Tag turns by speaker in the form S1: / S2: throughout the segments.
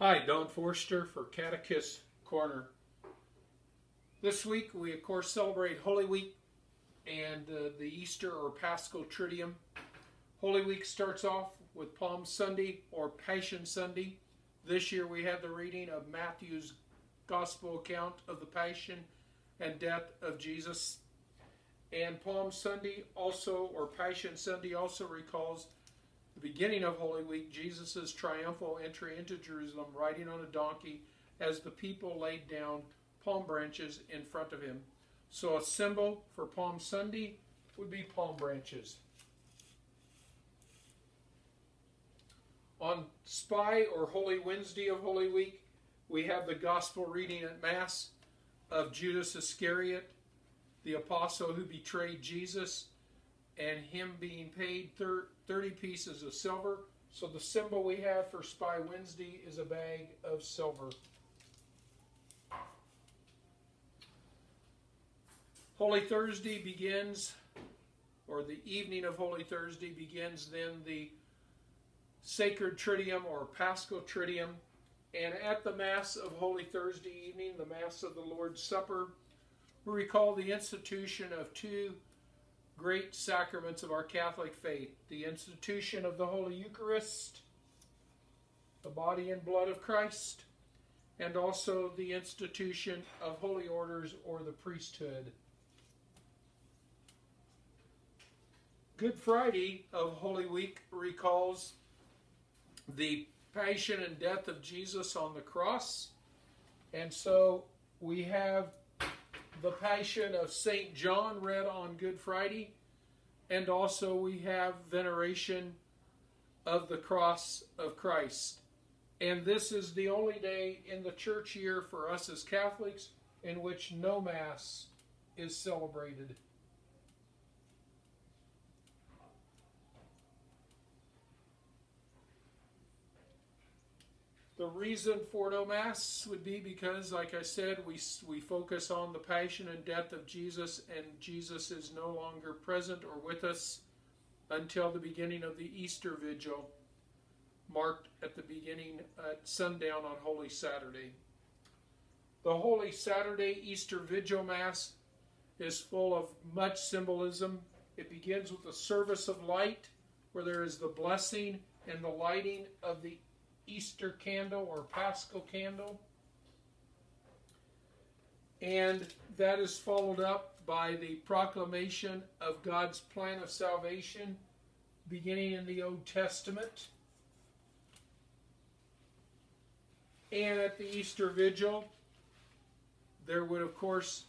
S1: Hi, Don Forster for Catechist Corner. This week we of course celebrate Holy Week and the Easter or Paschal Triduum. Holy Week starts off with Palm Sunday or Passion Sunday. This year we had the reading of Matthew's Gospel account of the Passion and Death of Jesus. And Palm Sunday also, or Passion Sunday, also recalls the beginning of Holy Week, Jesus' triumphal entry into Jerusalem riding on a donkey as the people laid down palm branches in front of him. So a symbol for Palm Sunday would be palm branches. On Spy or Holy Wednesday of Holy Week, we have the Gospel reading at Mass of Judas Iscariot, the apostle who betrayed Jesus, and him being paid 30 pieces of silver. So the symbol we have for Spy Wednesday is a bag of silver. Holy Thursday begins, or the evening of Holy Thursday begins then the Sacred Triduum or Paschal Triduum. And at the Mass of Holy Thursday evening, the Mass of the Lord's Supper, we recall the institution of two great sacraments of our Catholic faith: the institution of the Holy Eucharist, the body and blood of Christ, and also the institution of holy orders or the priesthood. Good Friday of Holy Week recalls the passion and death of Jesus on the cross, and so we have the Passion of St. John read on Good Friday, and also we have veneration of the cross of Christ. And this is the only day in the church year for us as Catholics in which no Mass is celebrated. The reason for no Mass would be because, like I said, we focus on the passion and death of Jesus, and Jesus is no longer present or with us until the beginning of the Easter Vigil, marked at the beginning at sundown on Holy Saturday. The Holy Saturday Easter Vigil Mass is full of much symbolism. It begins with the service of light, where there is the blessing and the lighting of the Easter candle or Paschal candle, and that is followed up by the proclamation of God's plan of salvation beginning in the Old Testament. And at the Easter Vigil there would of course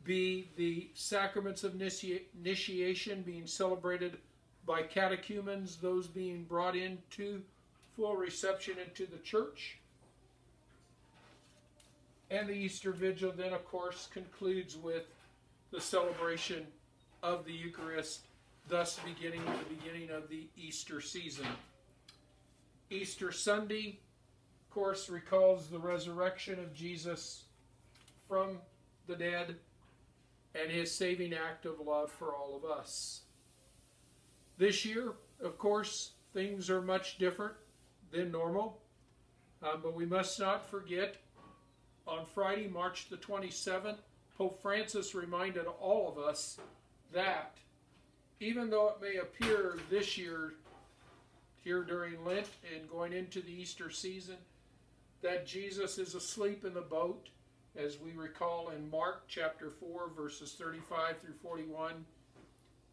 S1: be the sacraments of initiation being celebrated by catechumens, those being brought into full reception into the church. And the Easter Vigil then of course concludes with the celebration of the Eucharist, thus beginning the beginning of the Easter season. Easter Sunday of course recalls the resurrection of Jesus from the dead and his saving act of love for all of us. This year of course things are much different than normal, but we must not forget, on Friday, March the 27th, Pope Francis reminded all of us that even though it may appear this year, here during Lent and going into the Easter season, that Jesus is asleep in the boat, as we recall in Mark chapter 4, verses 35 through 41,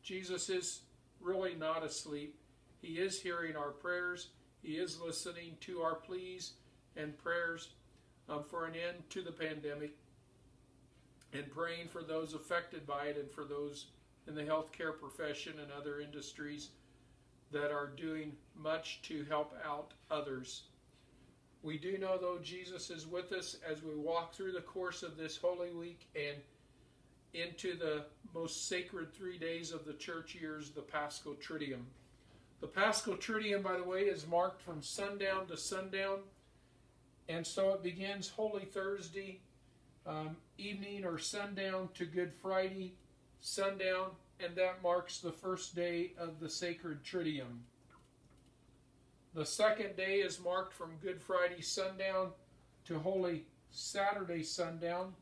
S1: Jesus is really not asleep. He is hearing our prayers. He is listening to our pleas and prayers for an end to the pandemic, and praying for those affected by it and for those in the healthcare profession and other industries that are doing much to help out others. We do know, though, Jesus is with us as we walk through the course of this Holy Week and into the most sacred 3 days of the church years, the Paschal Triduum. The Paschal Triduum, by the way, is marked from sundown to sundown, and so it begins Holy Thursday evening or sundown to Good Friday sundown, and that marks the first day of the Sacred Triduum. The second day is marked from Good Friday sundown to Holy Saturday sundown,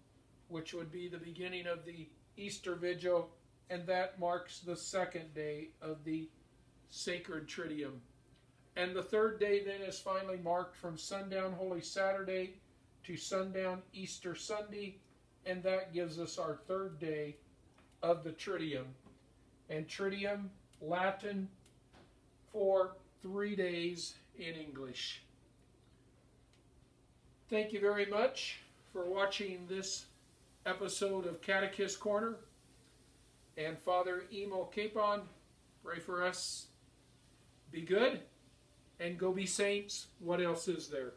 S1: which would be the beginning of the Easter Vigil, and that marks the second day of the Sacred Triduum. And the third day then is finally marked from sundown Holy Saturday to sundown Easter Sunday, and that gives us our third day of the Triduum. And Triduum, Latin for 3 days in English. Thank you very much for watching this episode of Catechist Corner. And Father Emo Capon, pray for us. Be good and go be saints. What else is there?